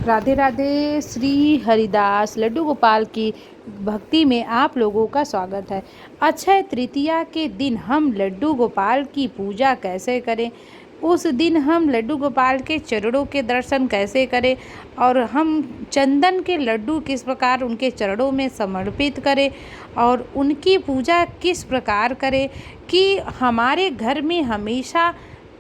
राधे राधे। श्री हरिदास लड्डू गोपाल की भक्ति में आप लोगों का स्वागत है। अक्षय तृतीया के दिन हम लड्डू गोपाल की पूजा कैसे करें, उस दिन हम लड्डू गोपाल के चरणों के दर्शन कैसे करें और हम चंदन के लड्डू किस प्रकार उनके चरणों में समर्पित करें और उनकी पूजा किस प्रकार करें कि हमारे घर में हमेशा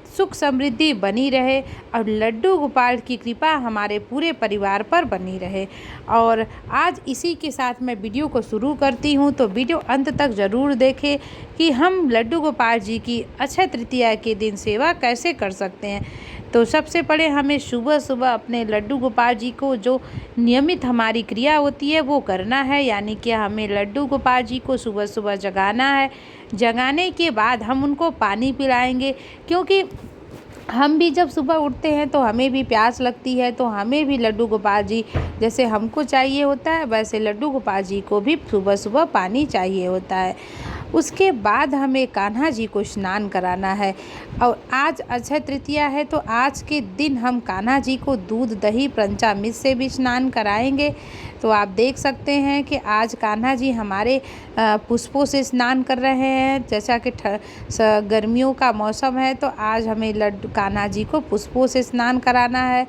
सुख समृद्धि बनी रहे और लड्डू गोपाल की कृपा हमारे पूरे परिवार पर बनी रहे। और आज इसी के साथ मैं वीडियो को शुरू करती हूँ, तो वीडियो अंत तक ज़रूर देखें कि हम लड्डू गोपाल जी की अक्षय तृतीया के दिन सेवा कैसे कर सकते हैं। तो सबसे पहले हमें सुबह सुबह अपने लड्डू गोपाल जी को जो नियमित हमारी क्रिया होती है वो करना है, यानी कि हमें लड्डू गोपाल जी को सुबह सुबह जगाना है। जगाने के बाद हम उनको पानी पिलाएंगे, क्योंकि हम भी जब सुबह उठते हैं तो हमें भी प्यास लगती है, तो हमें भी लड्डू गोपाल जी जैसे हमको चाहिए होता है वैसे लड्डू गोपाल जी को भी सुबह सुबह पानी चाहिए होता है। उसके बाद हमें कान्हा जी को स्नान कराना है और आज अक्षय तृतीया है तो आज के दिन हम कान्हा जी को दूध दही पंचामृत से भी स्नान कराएंगे। तो आप देख सकते हैं कि आज कान्हा जी हमारे पुष्पों से स्नान कर रहे हैं। जैसा कि गर्मियों का मौसम है तो आज हमें लड्डू कान्हा जी को पुष्पों से स्नान कराना है।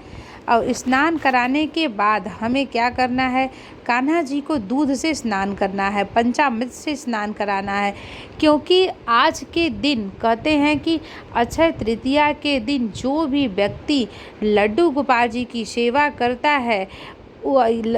और स्नान कराने के बाद हमें क्या करना है, कान्हा जी को दूध से स्नान करना है, पंचामृत से स्नान कराना है, क्योंकि आज के दिन कहते हैं कि अक्षय तृतीया के दिन जो भी व्यक्ति लड्डू गोपाल जी की सेवा करता है,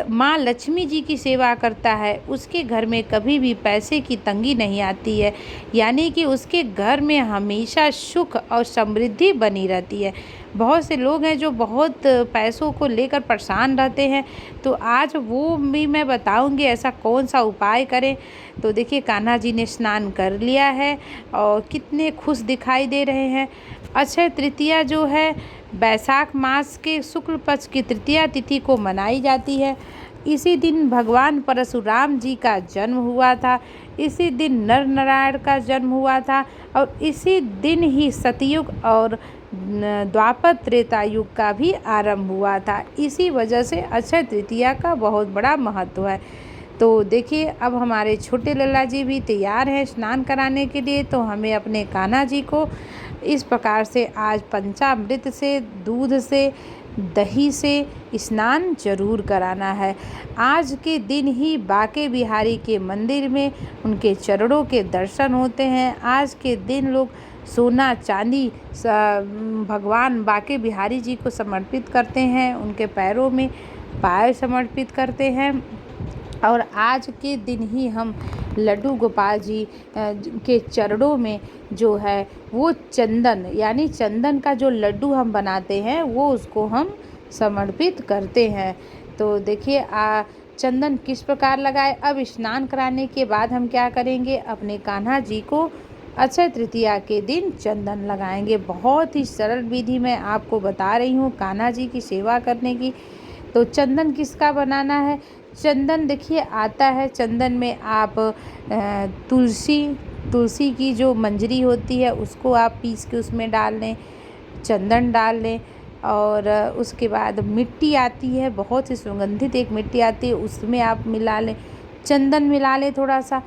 माँ लक्ष्मी जी की सेवा करता है, उसके घर में कभी भी पैसे की तंगी नहीं आती है, यानी कि उसके घर में हमेशा सुख और समृद्धि बनी रहती है। बहुत से लोग हैं जो बहुत पैसों को लेकर परेशान रहते हैं, तो आज वो भी मैं बताऊंगी ऐसा कौन सा उपाय करें। तो देखिए कान्हा जी ने स्नान कर लिया है और कितने खुश दिखाई दे रहे हैं। अक्षय तृतीया जो है बैसाख मास के शुक्ल पक्ष की तृतीया तिथि को मनाई जाती है। इसी दिन भगवान परशुराम जी का जन्म हुआ था, इसी दिन नर नारायण का जन्म हुआ था और इसी दिन ही सतयुग और द्वापर त्रेता युग का भी आरंभ हुआ था। इसी वजह से अक्षय तृतीया का बहुत बड़ा महत्व है। तो देखिए अब हमारे छोटे लल्ला जी भी तैयार हैं स्नान कराने के लिए, तो हमें अपने कान्हा जी को इस प्रकार से आज पंचामृत से, दूध से, दही से स्नान जरूर कराना है। आज के दिन ही बांके बिहारी के मंदिर में उनके चरणों के दर्शन होते हैं। आज के दिन लोग सोना चांदी भगवान बांके बिहारी जी को समर्पित करते हैं, उनके पैरों में पायल समर्पित करते हैं। और आज के दिन ही हम लड्डू गोपाल जी के चरणों में जो है वो चंदन, यानी चंदन का जो लड्डू हम बनाते हैं वो उसको हम समर्पित करते हैं। तो देखिए चंदन किस प्रकार लगाए। अब स्नान कराने के बाद हम क्या करेंगे, अपने कान्हा जी को अक्षय तृतीया के दिन चंदन लगाएंगे। बहुत ही सरल विधि मैं आपको बता रही हूँ कान्हा जी की सेवा करने की। तो चंदन किसका बनाना है, चंदन देखिए आता है, चंदन में आप तुलसी की जो मंजरी होती है उसको आप पीस के उसमें डाल लें, चंदन डाल लें। और उसके बाद मिट्टी आती है, बहुत ही सुगंधित एक मिट्टी आती है, उसमें आप मिला लें, चंदन मिला लें थोड़ा सा।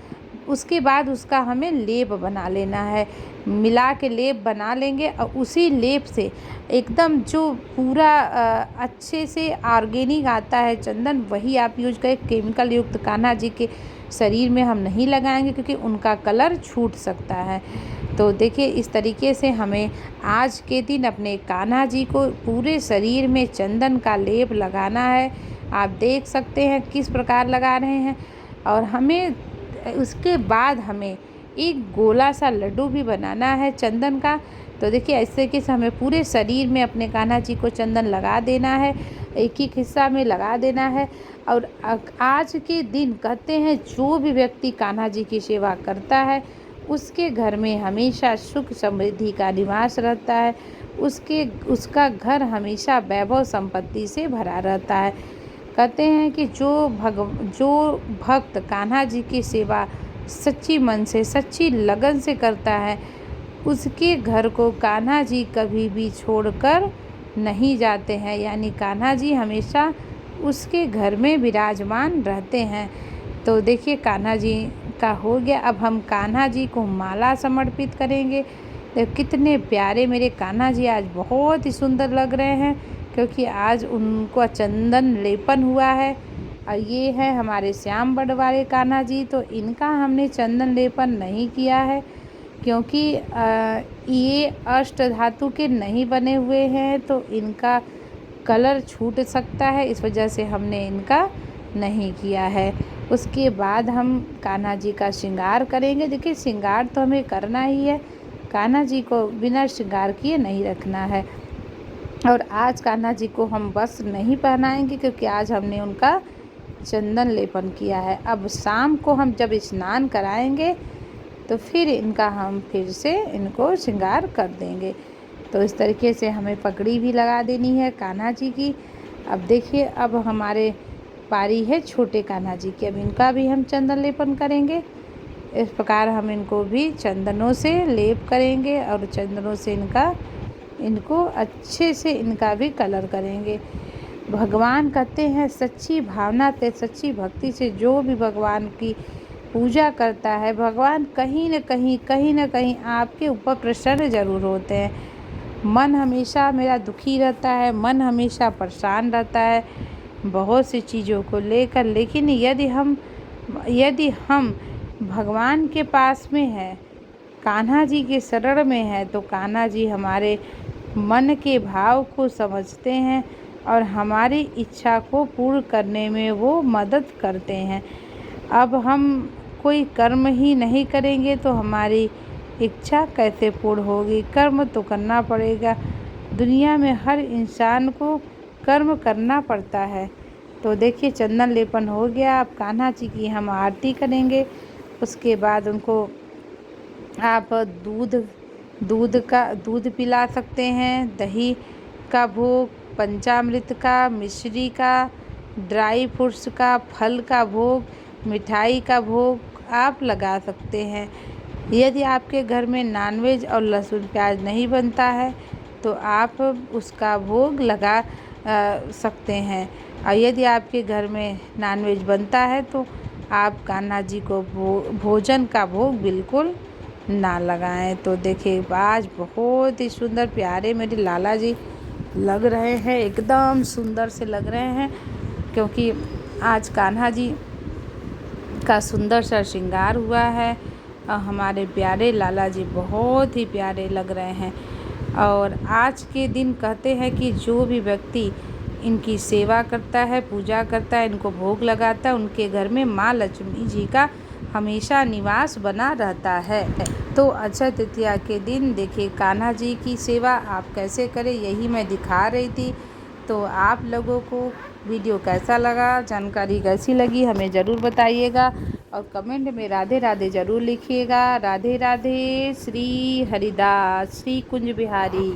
उसके बाद उसका हमें लेप बना लेना है, मिला के लेप बना लेंगे और उसी लेप से एकदम जो पूरा अच्छे से ऑर्गेनिक आता है चंदन वही आप यूज करें। केमिकल युक्त कान्हा जी के शरीर में हम नहीं लगाएंगे क्योंकि उनका कलर छूट सकता है। तो देखिए इस तरीके से हमें आज के दिन अपने कान्हा जी को पूरे शरीर में चंदन का लेप लगाना है। आप देख सकते हैं किस प्रकार लगा रहे हैं। और हमें उसके बाद हमें एक गोला सा लड्डू भी बनाना है चंदन का। तो देखिए ऐसे कि हमें पूरे शरीर में अपने कान्हा जी को चंदन लगा देना है, एक ही हिस्सा में लगा देना है। और आज के दिन कहते हैं जो भी व्यक्ति कान्हा जी की सेवा करता है उसके घर में हमेशा सुख समृद्धि का निवास रहता है, उसका घर हमेशा वैभव संपत्ति से भरा रहता है। कहते हैं कि जो भक्त कान्हा जी की सेवा सच्ची मन से, सच्ची लगन से करता है उसके घर को कान्हा जी कभी भी छोड़कर नहीं जाते हैं, यानी कान्हा जी हमेशा उसके घर में विराजमान रहते हैं। तो देखिए कान्हा जी का हो गया। अब हम कान्हा जी को माला समर्पित करेंगे। तो कितने प्यारे मेरे कान्हा जी आज बहुत ही सुंदर लग रहे हैं, क्योंकि आज उनको चंदन लेपन हुआ है। और ये है हमारे श्याम बड़ वाले कान्हा जी। तो इनका हमने चंदन लेपन नहीं किया है, क्योंकि ये अष्ट धातु के नहीं बने हुए हैं, तो इनका कलर छूट सकता है, इस वजह से हमने इनका नहीं किया है। उसके बाद हम कान्हा जी का श्रृंगार करेंगे। देखिए श्रृंगार तो हमें करना ही है, कान्हा जी को बिना श्रृंगार किए नहीं रखना है। और आज कान्हा जी को हम वस्त्र नहीं पहनाएंगे, क्योंकि आज हमने उनका चंदन लेपन किया है। अब शाम को हम जब स्नान कराएंगे तो फिर इनका हम फिर से इनको श्रृंगार कर देंगे। तो इस तरीके से हमें पगड़ी भी लगा देनी है कान्हा जी की। अब देखिए अब हमारे पारी है छोटे कान्हा जी की। अब इनका भी हम चंदन लेपन करेंगे। इस प्रकार हम इनको भी चंदनों से लेप करेंगे और चंदनों से इनको अच्छे से इनका भी कलर करेंगे। भगवान कहते हैं सच्ची भावना से, सच्ची भक्ति से जो भी भगवान की पूजा करता है, भगवान कहीं न कहीं आपके ऊपर प्रसन्न ज़रूर होते हैं। मन हमेशा मेरा दुखी रहता है, मन हमेशा परेशान रहता है बहुत सी चीज़ों को लेकर, लेकिन यदि हम भगवान के पास में हैं, कान्हा जी के शरण में हैं, तो कान्हा जी हमारे मन के भाव को समझते हैं और हमारी इच्छा को पूर्ण करने में वो मदद करते हैं। अब हम कोई कर्म ही नहीं करेंगे तो हमारी इच्छा कैसे पूर्ण होगी? कर्म तो करना पड़ेगा। दुनिया में हर इंसान को कर्म करना पड़ता है। तो देखिए चंदन लेपन हो गया। अब कान्हा जी की हम आरती करेंगे। उसके बाद उनको आप दूध पिला सकते हैं, दही का भोग, पंचामृत का, मिश्री का, ड्राई फ्रूट्स का, फल का भोग, मिठाई का भोग आप लगा सकते हैं। यदि आपके घर में नॉनवेज और लहसुन प्याज नहीं बनता है तो आप उसका भोग लगा सकते हैं। और यदि आपके घर में नॉनवेज बनता है तो आप कान्हा जी को भोजन का भोग बिल्कुल ना लगाएं। तो देखिए आज बहुत ही सुंदर प्यारे मेरे लाला जी लग रहे हैं, एकदम सुंदर से लग रहे हैं, क्योंकि आज कान्हा जी का सुंदर सा श्रृंगार हुआ है। और हमारे प्यारे लाला जी बहुत ही प्यारे लग रहे हैं। और आज के दिन कहते हैं कि जो भी व्यक्ति इनकी सेवा करता है, पूजा करता है, इनको भोग लगाता है, उनके घर में माँ लक्ष्मी जी का हमेशा निवास बना रहता है। तो अक्षय तृतीया के दिन देखिए कान्हा जी की सेवा आप कैसे करें, यही मैं दिखा रही थी। तो आप लोगों को वीडियो कैसा लगा, जानकारी कैसी लगी, हमें ज़रूर बताइएगा और कमेंट में राधे राधे ज़रूर लिखिएगा। राधे राधे। श्री हरिदास, श्री कुंज बिहारी।